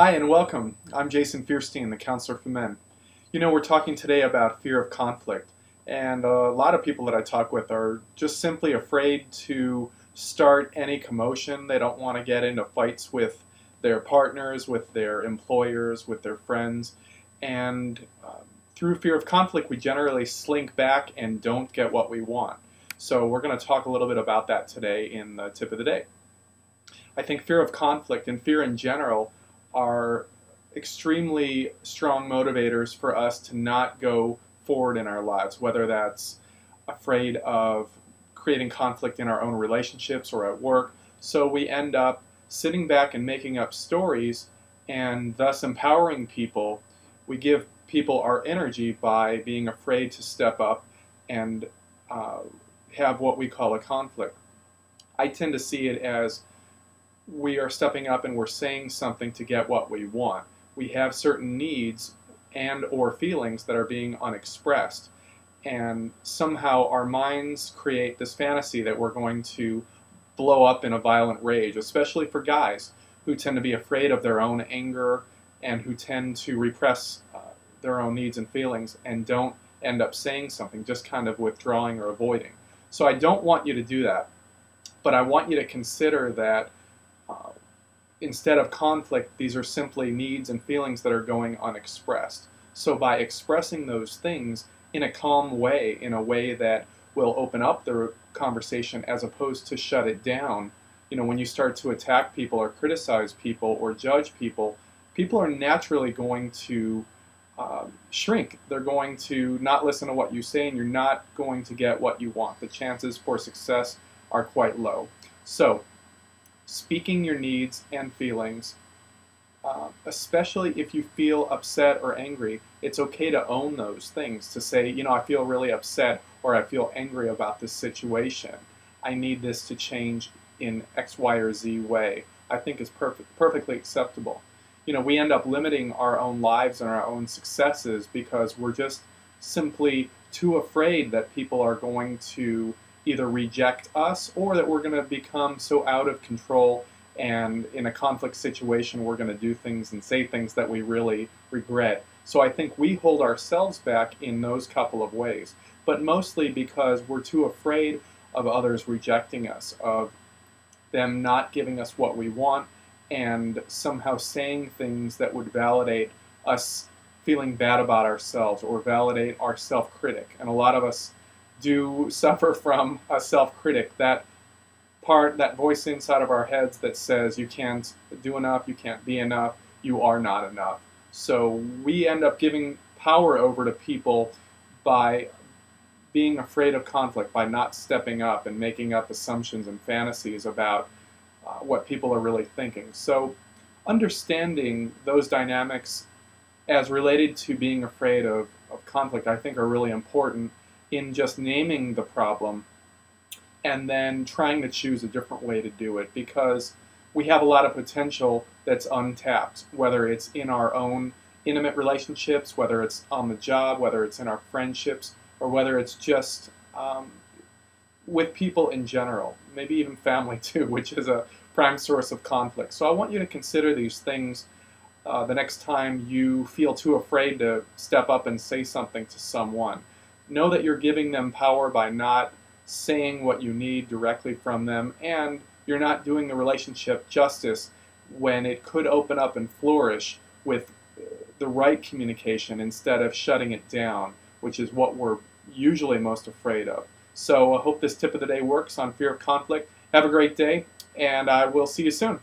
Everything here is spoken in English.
Hi and welcome. I'm Jason Fierstein, the counselor for men. We're talking today about fear of conflict, and a lot of people that I talk with are just simply afraid to start any commotion. They don't want to get into fights with their partners, with their employers, with their friends, and through fear of conflict, we generally slink back and don't get what we want. So we're going to talk a little bit about that today in the tip of the day. I think fear of conflict and fear in general are extremely strong motivators for us to not go forward in our lives, whether that's afraid of creating conflict in our own relationships or at work. So we end up sitting back and making up stories and thus empowering people. We give people our energy by being afraid to step up and have what we call a conflict. I tend to see it as we are stepping up and we're saying something to get what we want. We have certain needs and or feelings that are being unexpressed, and somehow our minds create this fantasy that we're going to blow up in a violent rage, especially for guys who tend to be afraid of their own anger and who tend to repress their own needs and feelings and don't end up saying something, just kind of withdrawing or avoiding. So I don't want you to do that, but I want you to consider that instead of conflict, these are simply needs and feelings that are going unexpressed. So by expressing those things in a calm way, in a way that will open up the conversation as opposed to shut it down, when you start to attack people or criticize people or judge people, people are naturally going to shrink. They're going to not listen to what you say, and you're not going to get what you want. The chances for success are quite low. So speaking your needs and feelings, especially if you feel upset or angry, it's okay to own those things, to say, I feel really upset or I feel angry about this situation. I need this to change in X, Y, or Z way. I think is perfectly acceptable. We end up limiting our own lives and our own successes because we're just simply too afraid that people are going to either reject us or that we're going to become so out of control, and in a conflict situation we're going to do things and say things that we really regret. So I think we hold ourselves back in those couple of ways, but mostly because we're too afraid of others rejecting us, of them not giving us what we want, and somehow saying things that would validate us feeling bad about ourselves or validate our self-critic. And a lot of us do suffer from a self-critic, that part, that voice inside of our heads that says you can't do enough, you can't be enough, you are not enough. So we end up giving power over to people by being afraid of conflict, by not stepping up and making up assumptions and fantasies about what people are really thinking. So understanding those dynamics as related to being afraid of conflict, I think, are really important in just naming the problem and then trying to choose a different way to do it, because we have a lot of potential that's untapped, whether it's in our own intimate relationships, whether it's on the job, whether it's in our friendships, or whether it's just with people in general, maybe even family too, which is a prime source of conflict. So I want you to consider these things the next time you feel too afraid to step up and say something to someone. Know that you're giving them power by not saying what you need directly from them, and you're not doing the relationship justice when it could open up and flourish with the right communication instead of shutting it down, which is what we're usually most afraid of. So I hope this tip of the day works on fear of conflict. Have a great day, and I will see you soon.